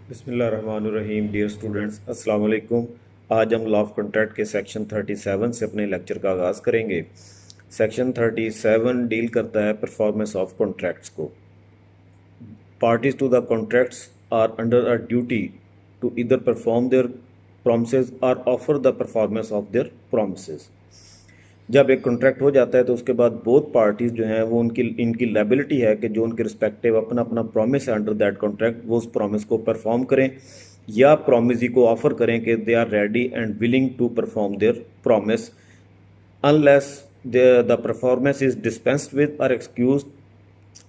बिस्मिल्लाहिर्रहमानिर्रहीम। Dear students, अस्सलाम वालेकुम। आज हम लॉ ऑफ कॉन्ट्रैक्ट के सेक्शन 37 से अपने लेक्चर का आगाज़ करेंगे। सेक्शन 37 डील करता है परफॉर्मेंस ऑफ कॉन्ट्रैक्ट्स को। Parties to the contracts are under a duty to either perform their promises or offer the performance of their promises. जब एक कॉन्ट्रैक्ट हो जाता है तो उसके बाद बोथ पार्टीज जो हैं वो उनकी इनकी लायबिलिटी है कि जो उनके रिस्पेक्टिव अपना अपना प्रॉमिस है अंडर दैट कॉन्ट्रैक्ट, वो उस प्रॉमिस को परफॉर्म करें या प्रॉमिसी को ऑफर करें कि they are ready and willing to perform their promise unless the performance is dispensed with or excused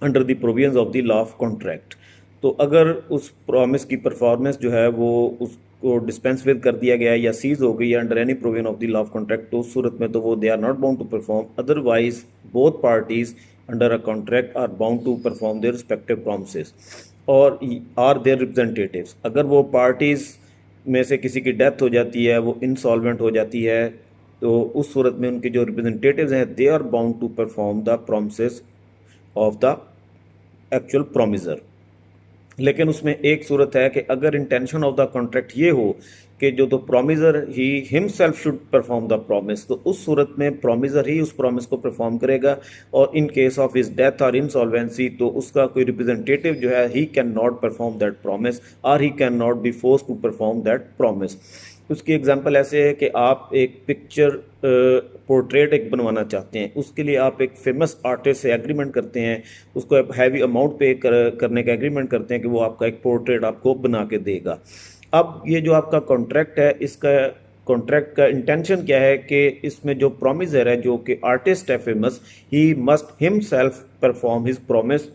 under the provisions of the law of contract. तो अगर उस प्रॉमिस की परफॉर्मेंस जो है वो उसको डिस्पेंस विद कर दिया गया है या सीज हो गई है under any provision of the law of contract, तो उस सूरत में तो वो they are not bound to perform. Otherwise both parties under a contract are bound to perform their respective promises और आर देयर रिप्रेजेंटेटिव्स। अगर वो पार्टीज में से किसी की डेथ हो जाती है, वो इंसॉल्वेंट हो जाती है, तो उस सूरत में उनके जो रिप्रेजेंटेटिव्स हैं they are bound to perform the promises of the actual promisor. लेकिन उसमें एक सूरत है कि अगर इंटेंशन ऑफ द कॉन्ट्रैक्ट ये हो कि जो तो promisor he himself should perform the promise, तो उस सूरत में प्रोमिसर ही उस प्रॉमिस को परफॉर्म करेगा। और in case of his death or insolvency तो उसका कोई रिप्रेजेंटेटिव जो है he can not perform that promise or he can not be force to perform that promise. उसकी एग्जांपल ऐसे है कि आप एक पिक्चर पोर्ट्रेट एक बनवाना चाहते हैं, उसके लिए आप एक फेमस आर्टिस्ट से एग्रीमेंट करते हैं, उसको आप हैवी अमाउंट पे करने का एग्रीमेंट करते हैं कि वो आपका एक पोर्ट्रेट आपको बना के देगा। अब ये जो आपका कॉन्ट्रैक्ट है, इसका कॉन्ट्रैक्ट का इंटेंशन क्या है कि इसमें जो प्रोमिसर है, जो कि आर्टिस्ट है famous, he must himself perform his promise,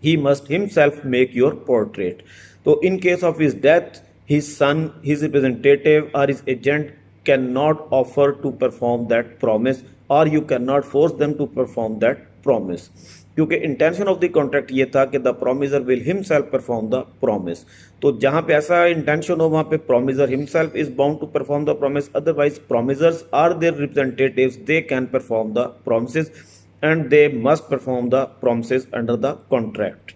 he must himself make your portrait. So in case of his death, his son, his representative or his agent cannot offer to perform that promise or you cannot force them to perform that promise, क्योंकि intention of the contract ये था कि the promisor will himself perform the promise. तो जहां पे ऐसा intention हो वहां पे promisor himself is bound to perform the promise, otherwise promisors or their representatives, they can perform the promises and they must perform the promises under the contract.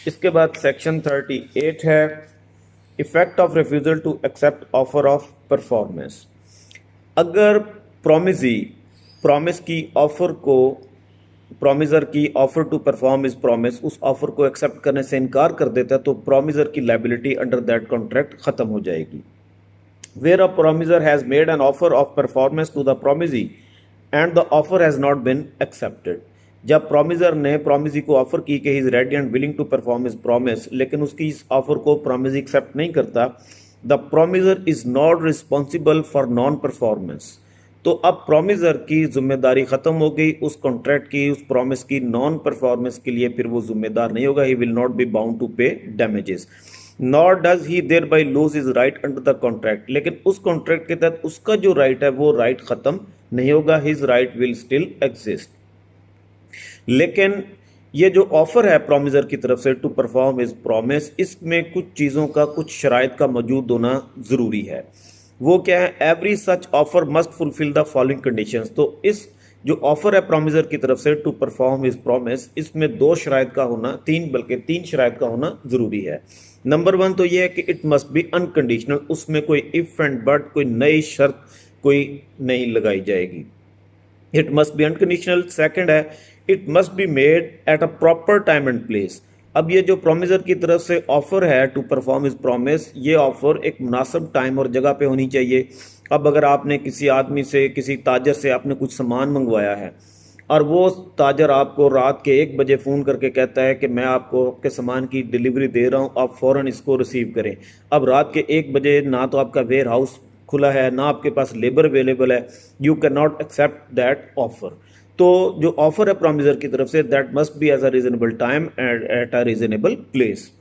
इसके बाद section 38 है effect of refusal to accept offer of performance. अगर promisee promise की offer को, promisor की offer to perform is promise, उस offer को accept करने से इनकार कर देता है तो प्रोमिसर की लायबिलिटी अंडर दैट कॉन्ट्रैक्ट खत्म हो जाएगी। Where a promisor has made an offer of performance to the promisee and the offer has not been accepted. जब प्रोमिसर ने प्रोमिसी को ऑफर की कि he is ready and willing to perform his promise, लेकिन उसकी इस offer को promisee accept नहीं करता, the promisor is not responsible for non performance. तो अब प्रोमिसर की जिम्मेदारी खत्म हो गई, उस कॉन्ट्रैक्ट की, उस प्रॉमिस की नॉन परफॉर्मेंस के लिए फिर वो जिम्मेदार नहीं होगा। He will not be bound to pay damages, nor does he thereby lose his right under the contract. लेकिन उस कॉन्ट्रैक्ट के तहत उसका जो राइट है वो राइट खत्म नहीं होगा, his right will still exist. लेकिन ये जो ऑफर है प्रोमिसर की तरफ से टू परफॉर्म हिज प्रॉमिस, इसमें कुछ चीज़ों का, कुछ शराइत का मौजूद होना ज़रूरी है। वो क्या है? Every such offer must fulfil the following conditions. तो इस जो ऑफर है प्रोमिसर की तरफ से टू परफॉर्म हिज प्रॉमिस, इसमें दो शराइत का होना, बल्कि तीन शराइत का होना ज़रूरी है। नंबर वन तो ये है कि इट मस्ट बी अनकंडीशनल, उसमें कोई इफ एंड बट, कोई नई शर्त कोई नहीं लगाई जाएगी। It must be unconditional. Second है it must be made at a proper time and place. अब ये जो प्रोमिसर की तरफ से ऑफर है टू परफॉर्म हिज प्रॉमिस, ये ऑफर एक मुनासिब टाइम और जगह पे होनी चाहिए। अब अगर आपने किसी आदमी से, किसी ताजर से आपने कुछ सामान मंगवाया है और वो ताजर आपको रात के 1 बजे फ़ोन करके कहता है कि मैं आपको आपके सामान की डिलीवरी दे रहा हूँ, आप फ़ौरन इसको रिसीव करें। अब रात के 1 बजे ना तो आपका वेयर हाउस खुला है, ना आपके पास लेबर अवेलेबल है, you can not accept that offer. तो जो ऑफर है प्रोमिसर की तरफ से, that must be as a reasonable time and at a reasonable place.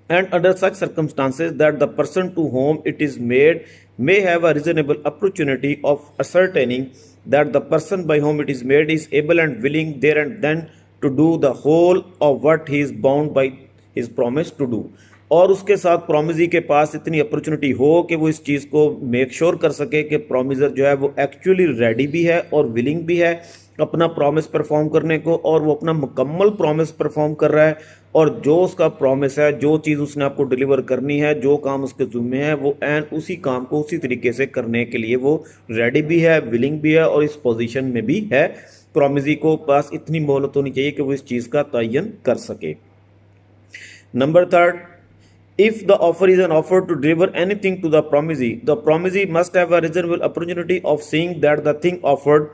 And under such circumstances that the person to whom it is made may have a reasonable opportunity of ascertaining that the person by whom it is made is able and willing there and then to do the whole of what he is bound by his promise to do। और उसके साथ promisee के पास इतनी opportunity हो कि वो इस चीज़ को मेक श्योर कर सके कि प्रोमिसर जो है वो एक्चुअली रेडी भी है और विलिंग भी है अपना प्रॉमिस परफॉर्म करने को, और वो अपना मुकम्मल प्रॉमिस परफॉर्म कर रहा है, और जो उसका प्रॉमिस है, जो चीज़ उसने आपको डिलीवर करनी है, जो काम उसके ज़िम्मे है, वो एन उसी काम को उसी तरीके से करने के लिए वो रेडी भी है, विलिंग भी है, और इस पोजीशन में भी है। प्रॉमिसी को पास इतनी मोहलत होनी चाहिए कि वो इस चीज़ का तयन कर सके। Number third, if the offer is an offer to deliver anything to the promisee must have a reasonable opportunity of seeing that the thing offered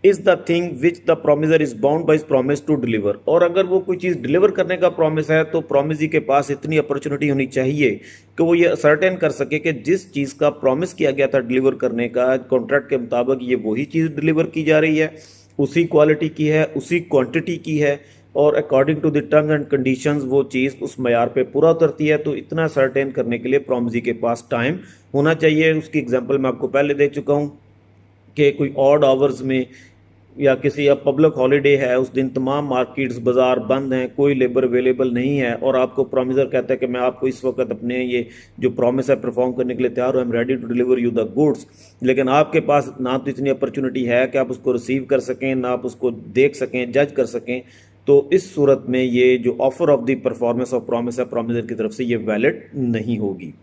is the thing which the promiser is bound by his promise to deliver। और अगर वो कोई चीज़ deliver करने का promise है तो promisee के पास इतनी अपॉर्चुनिटी होनी चाहिए कि वो ये सर्टेन कर सके कि जिस चीज़ का प्रॉमिस किया गया था डिलीवर करने का, कॉन्ट्रैक्ट के मुताबिक ये वही चीज़ डिलीवर की जा रही है, उसी क्वालिटी की है, उसी क्वांटिटी की है, और according to the terms and conditions वो चीज़ उस मयार पे पूरा उतरती है। तो इतना सर्टेन करने के लिए प्रॉमिसी के पास टाइम होना चाहिए। उसकी एग्जांपल मैं आपको पहले दे चुका हूँ कि कोई ऑड आवर्स में या किसी अब पब्लिक हॉलीडे है, उस दिन तमाम मार्केट्स बाजार बंद हैं, कोई लेबर अवेलेबल नहीं है, और आपको प्रॉमिसर कहता है कि मैं आपको इस वक्त अपने ये जो प्रॉमिस है परफॉर्म करने के लिए तैयार हूँ, I am ready to deliver you the goods, लेकिन आपके पास ना तो इतनी अपॉर्चुनिटी है कि आप उसको रिसीव कर सकें, ना आप उसको देख सकें, जज कर सकें। तो इस सूरत में ये जो offer of the performance of promise है प्रॉमिसर की तरफ से ये वैलिड नहीं होगी,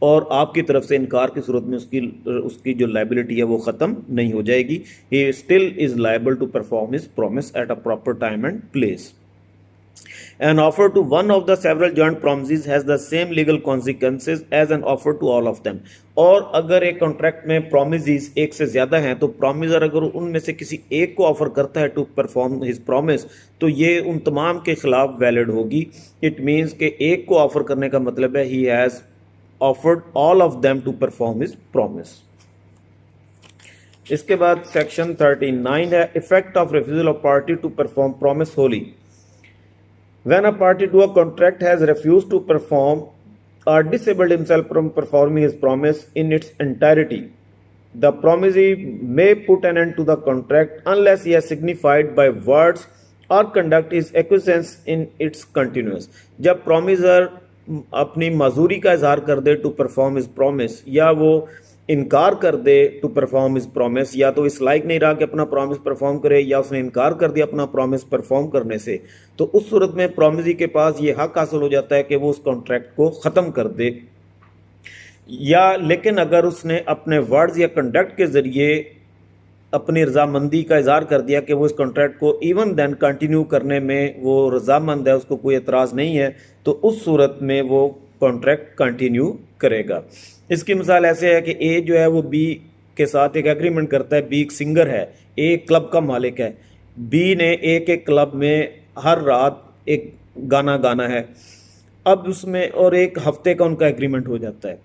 और आपकी तरफ से इनकार की सूरत में उसकी जो लायबिलिटी है वो ख़त्म नहीं हो जाएगी। He still is liable to perform his promise at a proper time and place. An offer to one of the several joint promises has the same legal consequences as an offer to all of them। और अगर एक contract में promises एक से ज़्यादा हैं तो promiser अगर उनमें से किसी एक को ऑफर करता है to perform his promise तो ये उन तमाम के खिलाफ वैलिड होगी। इट मीन्स कि एक को ऑफर करने का मतलब है he has offered all of them to perform his promise। इसके बाद सेक्शन 39 है effect of refusal of party to perform promise wholly. When a party to a contract has refused to perform or disabled himself from performing his promise in its entirety, the promisee may put an end to the contract unless he has signified by words or conduct his acquiescence in its continuance। जब promiser अपनी मजूरी का इजहार कर दे to perform his promise, या वो इनकार कर दे टू परफॉर्म हिज प्रॉमिस, या तो इस लायक नहीं रहा कि अपना प्रॉमिस परफॉर्म करे, या उसने इनकार कर दिया अपना प्रॉमिस परफॉर्म करने से, तो उस सूरत में प्रॉमिसी के पास ये हक हासिल हो जाता है कि वो उस कॉन्ट्रैक्ट को ख़त्म कर दे। या लेकिन अगर उसने अपने वर्ड्स या कंडक्ट के ज़रिए अपनी रजामंदी का इजहार कर दिया कि वो इस कॉन्ट्रैक्ट को इवन देन कंटिन्यू करने में वो रजामंद है, उसको कोई एतराज़ नहीं है, तो उस सूरत में वो कॉन्ट्रैक्ट कंटिन्यू करेगा। इसकी मिसाल ऐसे है कि ए जो है वो बी के साथ एक एग्रीमेंट करता है। बी एक सिंगर है, ए क्लब का मालिक है। बी ने ए के क्लब में हर रात एक गाना गाना है। अब उसमें और एक हफ्ते का उनका एग्रीमेंट हो जाता है।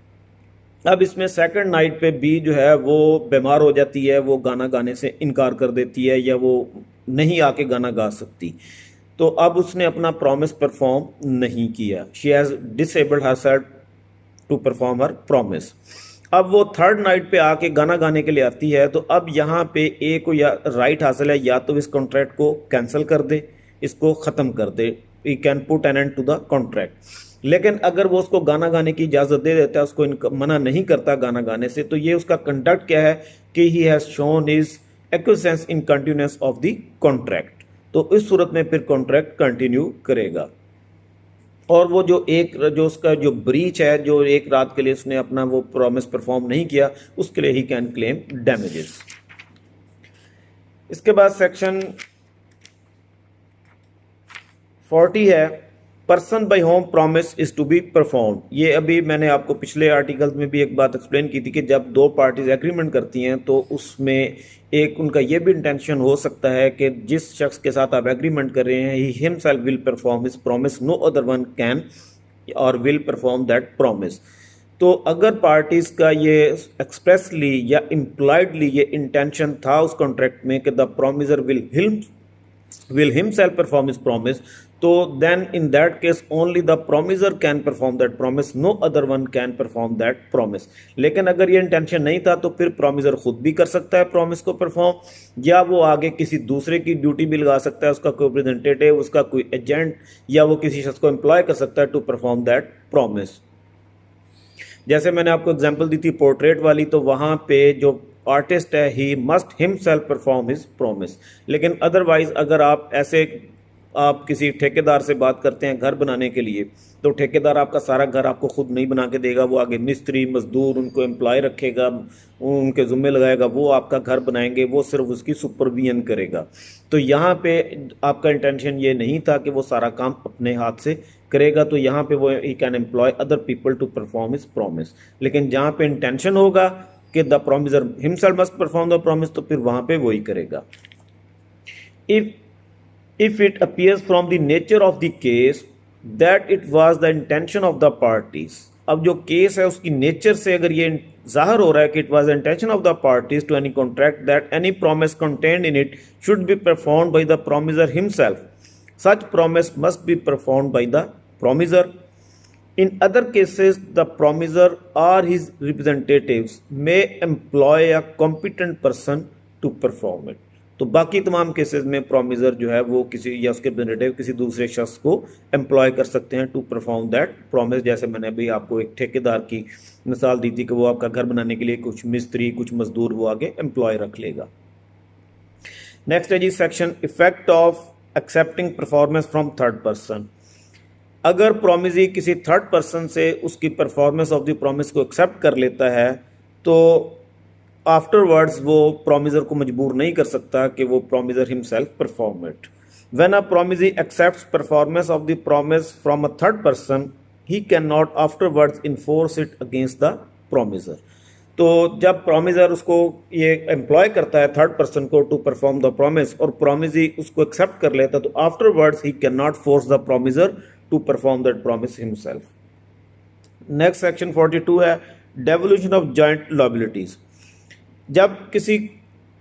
अब इसमें सेकंड नाइट पे बी जो है वो बीमार हो जाती है, वो गाना गाने से इनकार कर देती है, या वो नहीं आके गाना गा सकती, तो अब उसने अपना प्रॉमिस परफॉर्म नहीं किया। She has disabled herself to perform her promise. अब वो थर्ड नाइट पे आके गाना गाने के लिए आती है, तो अब यहाँ पे ए को या राइट हासिल है या तो इस कॉन्ट्रैक्ट को कैंसिल कर दे, इसको ख़त्म कर दे, he can put an end to the contract. लेकिन अगर वो उसको गाना गाने की इजाज़त दे देता है, उसको मना नहीं करता गाना गाने से, तो ये उसका कंडक्ट क्या है कि he has shown his acquiescence in continuous of the contract. तो इस सूरत में फिर कॉन्ट्रैक्ट कंटिन्यू करेगा। और वो जो उसका जो ब्रीच है, जो एक रात के लिए उसने अपना वो प्रॉमिस परफॉर्म नहीं किया, उसके लिए ही कैन क्लेम डैमेजेस। इसके बाद सेक्शन 40 है person by whom promise is to be perform. ये अभी मैंने आपको पिछले आर्टिकल्स में भी एक बात एक्सप्लेन की थी कि जब दो पार्टीज एग्रीमेंट करती हैं तो उसमें एक उनका ये भी इंटेंशन हो सकता है कि जिस शख्स के साथ आप एग्रीमेंट कर रहे हैं he himself will perform his promise, no other one can or will perform that promise. तो अगर पार्टीज का ये एक्सप्रेसली या इम्प्लाइडली ये इंटेंशन था उस कॉन्ट्रैक्ट में कि the promiser will himself perform his promise, so then in that case only the promiser can perform that promise, no other one can perform that promise। लेकिन अगर ये इंटेंशन नहीं था तो फिर promiser खुद भी कर सकता है प्रॉमिस को परफॉर्म, या वो आगे किसी दूसरे की ड्यूटी भी लगा सकता है, उसका कोई रिप्रेजेंटेटिव, उसका कोई एजेंट, या वो किसी शख्स को एम्प्लॉय कर सकता है टू परफॉर्म दैट प्रॉमिस। जैसे मैंने आपको एग्जांपल दी थी पोर्ट्रेट वाली, तो वहाँ पे जो आर्टिस्ट है he must himself perform his promise. लेकिन अदरवाइज अगर आप किसी ठेकेदार से बात करते हैं घर बनाने के लिए, तो ठेकेदार आपका सारा घर आपको खुद नहीं बना के देगा, वो आगे मिस्त्री मजदूर उनको एम्प्लॉय रखेगा, उनके ज़िम्मे लगाएगा, वो आपका घर बनाएंगे, वो सिर्फ उसकी सुपरविजन करेगा। तो यहाँ पे आपका इंटेंशन ये नहीं था कि वो सारा काम अपने हाथ से करेगा, तो यहाँ पे वो he can employ other people to perform his promise. लेकिन जहाँ पे इंटेंशन होगा कि the promisor himself must perform the promise, तो फिर वहाँ पे वही करेगा। If it appears from the nature of the case that it was the intention of the parties, अब जो केस है उसकी नेचर से अगर ये जाहिर हो रहा है कि it was the intention of the parties to any contract that any promise contained in it should be performed by the promisor himself, such promise must be performed by the promisor. In other cases, the promiser or his representatives may employ a competent person to perform it. तो बाकी तमाम cases में promiser जो है वो किसी या उसके रिप्रेजेंटेटिव किसी दूसरे शख्स को एम्प्लॉय कर सकते हैं टू परफॉर्म दैट प्रॉमिस। जैसे मैंने अभी आपको एक ठेकेदार की मिसाल दी थी कि वो आपका घर बनाने के लिए कुछ मिस्त्री कुछ मजदूर वो आगे एम्प्लॉय रख लेगा। नेक्स्ट है जी section effect of accepting performance from third person. अगर प्रॉमिसी किसी थर्ड पर्सन से उसकी परफॉर्मेंस ऑफ द प्रॉमिस को एक्सेप्ट कर लेता है तो आफ्टरवर्ड्स वो प्रॉमिसर को मजबूर नहीं कर सकता कि वो promisor himself perform it. When a promisee accepts performance of the promise from a third person he can not afterwards enforce it against the promisor. तो जब प्रॉमिसर उसको ये एम्प्लॉय करता है थर्ड पर्सन को टू परफॉर्म द प्रॉमिस और promisee उसको accept कर लेता तो afterwards he can not force the promisor to perform that promise himself. Next section 42 है डेवोल्यूशन ऑफ जॉइंट लायबिलिटीज। जब किसी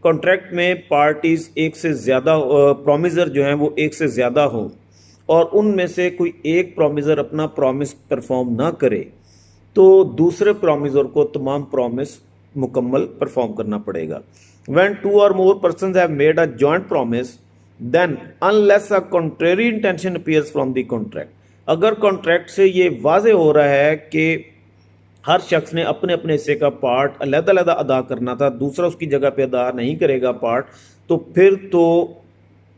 कॉन्ट्रैक्ट में पार्टीज एक से ज़्यादा प्रॉमिसर जो हैं वो एक से ज़्यादा हों और उनमें से कोई एक प्रॉमिसर अपना प्रॉमिस परफॉर्म ना करे तो दूसरे प्रॉमिसर को तमाम प्रॉमिस मुकम्मल परफॉर्म करना पड़ेगा। When two or more persons have made a joint promise then unless a contrary intention appears from the contract. अगर कॉन्ट्रैक्ट से ये वाजे हो रहा है कि हर शख्स ने अपने अपने हिस्से का पार्ट अलग-अलग अदा करना था, दूसरा उसकी जगह पे अदा नहीं करेगा पार्ट, तो फिर तो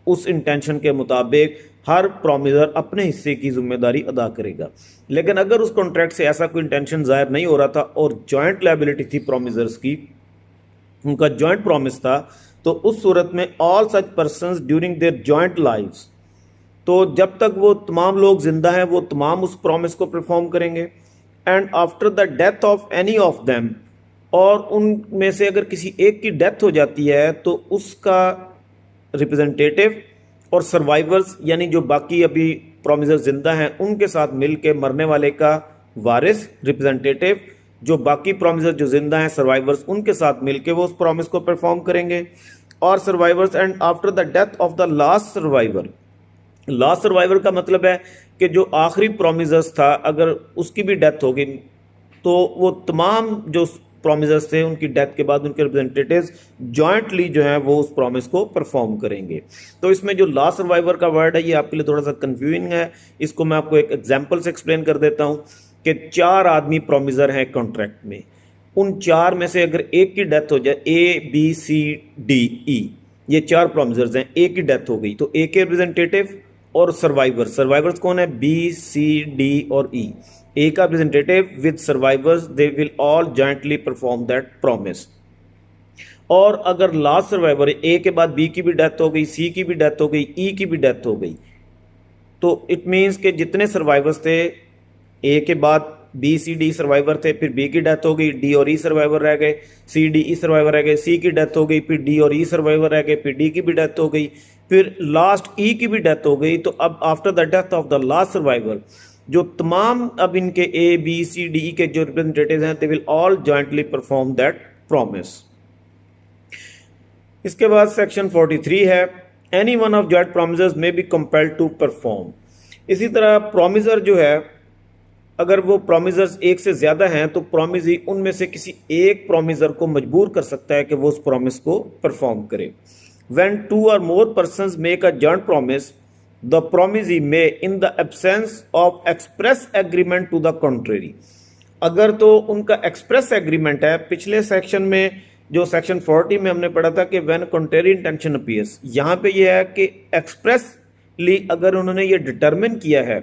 उस इंटेंशन के मुताबिक हर प्रॉमिसर अपने हिस्से की जिम्मेदारी अदा करेगा। लेकिन अगर उस कॉन्ट्रैक्ट से ऐसा कोई इंटेंशन जाहिर नहीं हो रहा था और जॉइंट लायबिलिटी थी प्रॉमिसर्स की, उनका जॉइंट प्रॉमिस था, तो उस सूरत में all such persons during their joint lives, तो जब तक वो तमाम लोग जिंदा हैं वो तमाम उस प्रॉमिस को परफॉर्म करेंगे। And after the death of any of them, और उनमें से अगर किसी एक की डेथ हो जाती है तो उसका रिप्रेजेंटेटिव और सर्वाइवर्स यानी जो बाकी अभी प्रॉमिसर जिंदा हैं उनके साथ मिलकर मरने वाले का वारिस रिप्रेजेंटेटिव, जो बाकी प्रॉमिसर जो जिंदा हैं सर्वाइवर्स उनके साथ मिलकर वो उस प्रॉमिस को परफॉर्म करेंगे। और survivors and after the death of the last survivor, last survivor का मतलब है कि जो आखिरी प्रॉमिसर्स था अगर उसकी भी डेथ हो गई तो वो तमाम जो प्रॉमिसर्स थे उनकी डेथ के बाद उनके रिप्रेजेंटेटिव्स जॉइंटली जो है वो उस प्रॉमिस को परफॉर्म करेंगे। तो इसमें जो लास्ट सर्वाइवर का वर्ड है ये आपके लिए थोड़ा सा कंफ्यूजिंग है, इसको मैं आपको एक एग्जांपल से एक्सप्लेन कर देता हूँ कि 4 आदमी प्रॉमिसर हैं कॉन्ट्रैक्ट में, उन 4 में से अगर एक की डेथ हो जाए, A B C D E ये 4 प्रॉमिसर्स हैं, एक की डेथ हो गई तो ए के रिप्रेजेंटेटिव और सर्वाइवर्स कौन है, B C D और E, ए का representative with survivors they will all jointly perform that promise. और अगर लास्ट सर्वाइवर ए के बाद बी की भी डेथ हो गई, सी की भी डेथ हो गई, ई की भी डेथ हो गई, तो इट मीन्स कि जितने सर्वाइवर्स थे ए के बाद बी सी डी सर्वाइवर थे, फिर बी की डेथ हो गई, डी और ई सर्वाइवर रह गए, सी डी ई सर्वाइवर रह गए, सी की डेथ हो गई, फिर डी और ई सर्वाइवर रह गए, फिर डी की भी डेथ हो गई, फिर लास्ट ई की भी डेथ हो गई। तो अब after the death of the last survivor जो तमाम अब इनके ए बी सी डी के जो रिप्रेजेंटेटिव हैं they will all jointly perform that promise. इसके बाद सेक्शन 43 है any one of joint promisors may be compelled to perform. इसी तरह प्रॉमिसर जो है अगर वो प्रॉमिसर्स एक से ज्यादा हैं तो प्रॉमिसी उनमें से किसी एक प्रॉमिसर को मजबूर कर सकता है कि वो उस प्रॉमिस को परफॉर्म करे। When 2 or more persons make a joint promise, the promisee may, in the absence of express agreement to the contrary, अगर तो उनका एक्सप्रेस एग्रीमेंट है, पिछले सेक्शन में जो सेक्शन 40 में हमने पढ़ा था कि व्हेन कॉन्ट्रेरी इंटेंशन अपीयर्स, यहाँ पे ये है कि एक्सप्रेसली अगर उन्होंने ये डिटरमिन किया है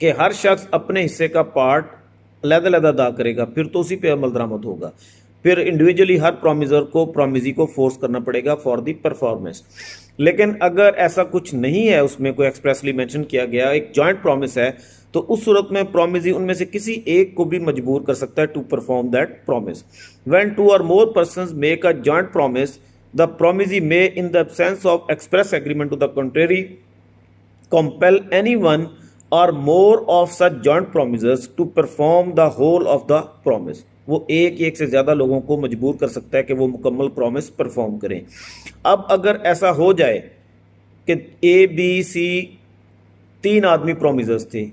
कि हर शख्स अपने हिस्से का पार्ट अलग-अलग अदा करेगा, फिर तो उसी पे अमल दरामद होगा। फिर इंडिविजुअली हर प्रोमिजर को प्रोमिजी को फोर्स करना पड़ेगा फॉर द परफॉर्मेंस। लेकिन अगर ऐसा कुछ नहीं है, उसमें कोई एक्सप्रेसली मेंशन किया गया, एक जॉइंट प्रॉमिस है, तो उस सूरत में प्रोमिजी उनमें से किसी एक को भी मजबूर कर सकता है to perform that promise. When two or more persons make a joint promise, the promisee may in the absence of express agreement to the contrary compel anyone or more of such joint promises to perform the whole of the promise। वो एक से ज्यादा लोगों को मजबूर कर सकता है कि वो मुकम्मल प्रॉमिस परफॉर्म करें। अब अगर ऐसा हो जाए कि ए बी सी 3 आदमी प्रोमिजर्स थे,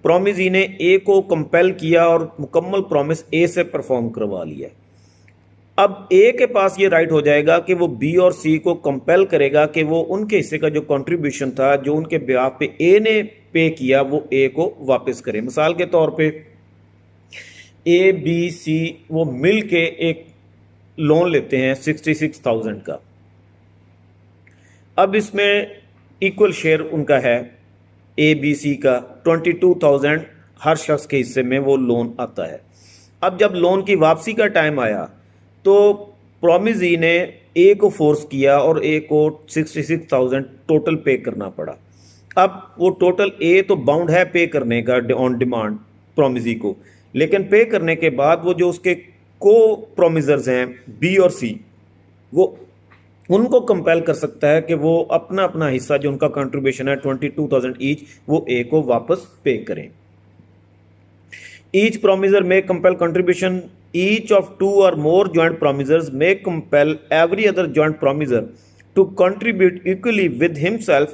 प्रोमिजी ने ए को कंपेल किया और मुकम्मल प्रॉमिस ए से परफॉर्म करवा लिया। अब ए के पास ये राइट हो जाएगा कि वो बी और सी को कंपेल करेगा कि वो उनके हिस्से का जो कंट्रीब्यूशन था, जो उनके ब्याह पे ए ने पे किया, वो ए को वापस करे। मिसाल के तौर पे ए बी सी वो मिल के एक लोन लेते हैं 66,000 का। अब इसमें इक्वल शेयर उनका है ए बी सी का 22,000 हर शख्स के हिस्से में वो लोन आता है। अब जब लोन की वापसी का टाइम आया तो प्रोमिजी ने ए को फोर्स किया और ए को 66,000 टोटल पे करना पड़ा। अब वो टोटल ए तो बाउंड है पे करने का ऑन डिमांड प्रोमिजी को, लेकिन पे करने के बाद वो जो उसके को प्रोमिजर्स हैं बी और सी, वो उनको कंपेल कर सकता है कि वो अपना अपना हिस्सा जो उनका कंट्रीब्यूशन है 22,000 ईच, वो ए को वापस पे करें। Each promiser may compel contribution. Each of 2 or more joint promisers may compel every other joint promiser to contribute equally with himself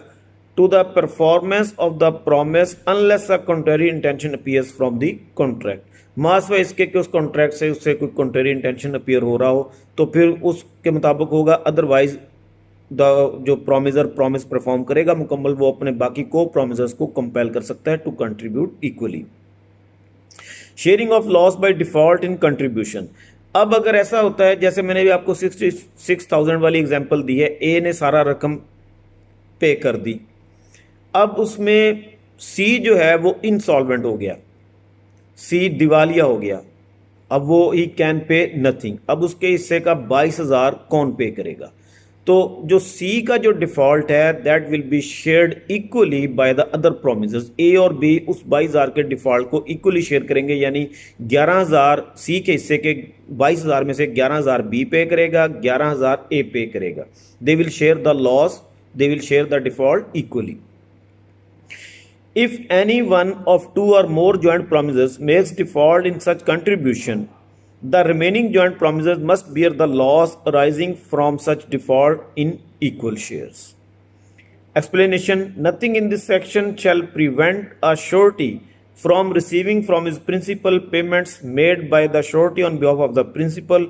to the performance of the promise unless a contrary intention appears from the contract। Maswa इसके कि उस contract से उससे कोई contrary intention appear हो रहा हो तो फिर उसके मुताबिक होगा, अदरवाइज जो प्रोमिजर प्रॉमिस परफॉर्म करेगा मुकम्मल, वो अपने बाकी को प्रोमिजर्स को कंपेल कर सकता है to contribute equally. Sharing of loss by default in contribution. अब अगर ऐसा होता है, जैसे मैंने भी आपको 66,000 वाली एग्जांपल दी है, ए ने सारा रकम पे कर दी। अब उसमें सी जो है वो इंसॉल्वेंट हो गया, सी दिवालिया हो गया। अब वो ही कैन पे नथिंग। अब उसके हिस्से का 22,000 कौन पे करेगा? तो जो सी का जो डिफॉल्ट है that will be shared equally by the other promisors. A और बी उस 22,000 के डिफॉल्ट को इक्वली शेयर करेंगे, यानी 11,000 सी के हिस्से के 22,000 में से 11,000 बी पे करेगा, 11,000 ए पे करेगा। They will share the loss, they will share the default equally. If any one of 2 or more joint promises makes default in such contribution, the remaining joint promises must bear the loss arising from such default in equal shares. Explanation: nothing in this section shall prevent a surety from receiving from his principal payments made by the surety on behalf of the principal,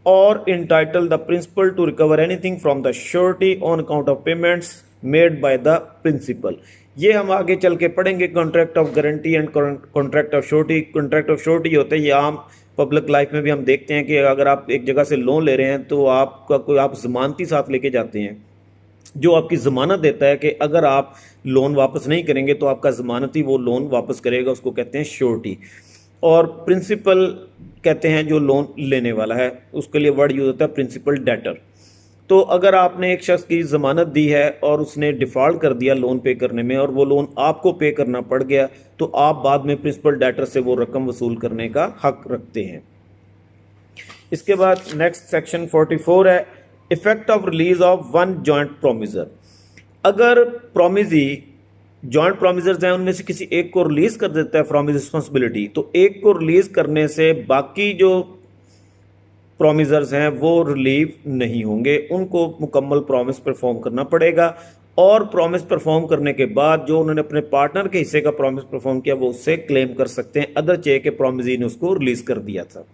or entitle the principal to recover anything from the surety on account of payments made by the principal। ये हम आगे चल के पढ़ेंगे contract of guarantee and contract of surety. Contract of surety होता है, ये आम पब्लिक लाइफ में भी हम देखते हैं कि अगर आप एक जगह से लोन ले रहे हैं तो आपका कोई आप जमानती साथ लेके जाते हैं जो आपकी ज़मानत देता है कि अगर आप लोन वापस नहीं करेंगे तो आपका ज़मानती वो लोन वापस करेगा, उसको कहते हैं श्योरिटी। और प्रिंसिपल कहते हैं जो लोन लेने वाला है, उसके लिए वर्ड यूज होता है प्रिंसिपल डेटर। तो अगर आपने एक शख्स की ज़मानत दी है और उसने डिफ़ॉल्ट कर दिया लोन पे करने में और वो लोन आपको पे करना पड़ गया, तो आप बाद में प्रिंसिपल डेटर से वो रकम वसूल करने का हक रखते हैं। इसके बाद नेक्स्ट सेक्शन 44 है effect of release of one joint promisor. अगर प्रोमिजी जॉइंट प्रोमिजर्स हैं उनमें से किसी एक को रिलीज कर देता है फ्रॉम हिज रिस्पॉन्सिबिलिटी, तो एक को रिलीज करने से बाकी जो प्रोमिजर्स हैं वो रिलीव नहीं होंगे, उनको मुकम्मल प्रॉमिस परफॉर्म करना पड़ेगा। और प्रॉमिस परफॉर्म करने के बाद जो उन्होंने अपने पार्टनर के हिस्से का प्रॉमिस परफॉर्म किया वो उससे क्लेम कर सकते हैं, अदर चे के प्रोमिजी ने उसको रिलीज कर दिया था।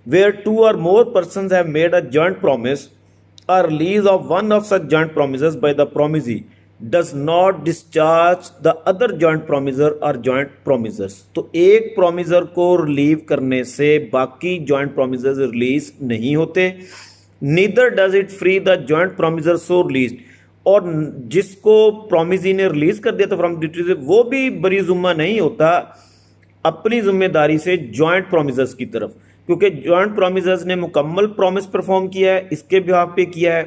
Where 2 or more persons have made a joint promise, a release of one of such joint promises by the promisee does not discharge the other joint promisor or joint प्रोमिसर्स। तो एक promisor को relieve करने से बाकी joint प्रोमिसर्स release नहीं होते। Neither does it free the joint promisor so release, और जिसको प्रोमिसी ने रिलीज कर दिया था फ्रॉम ड्यूटी से, वो भी बरी जुम्मा नहीं होता अपनी जिम्मेदारी से जॉइंट प्रोमिसर्स की तरफ, क्योंकि जॉइंट प्रोमिसर्स ने मुकम्मल प्रॉमिस परफॉर्म किया है, इसके बिहाफ पे किया है,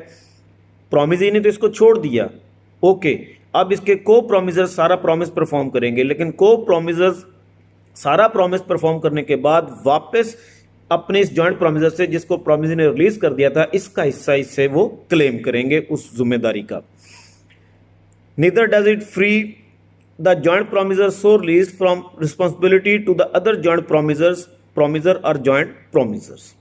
प्रोमिसी ने तो इसको छोड़ दिया। ओके, अब इसके को प्रोमिसर्स सारा प्रॉमिस परफॉर्म करेंगे, लेकिन को प्रोमिसर्स सारा प्रॉमिस परफॉर्म करने के बाद वापस अपने इस जॉइंट प्रोमिसर से, जिसको प्रोमिसी ने रिलीज कर दिया था, इसका हिस्सा इससे वो क्लेम करेंगे उस जिम्मेदारी का। Neither does it free the joint promisor so release from responsibility to the other joint promisor or joint promisors.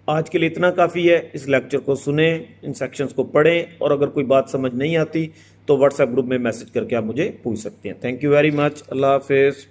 आज के लिए इतना काफ़ी है। इस लेक्चर को सुने, इन सेक्शंस को पढ़ें, और अगर कोई बात समझ नहीं आती तो व्हाट्सएप ग्रुप में मैसेज करके आप मुझे पूछ सकते हैं। Thank you very much. अल्लाह हाफिज़।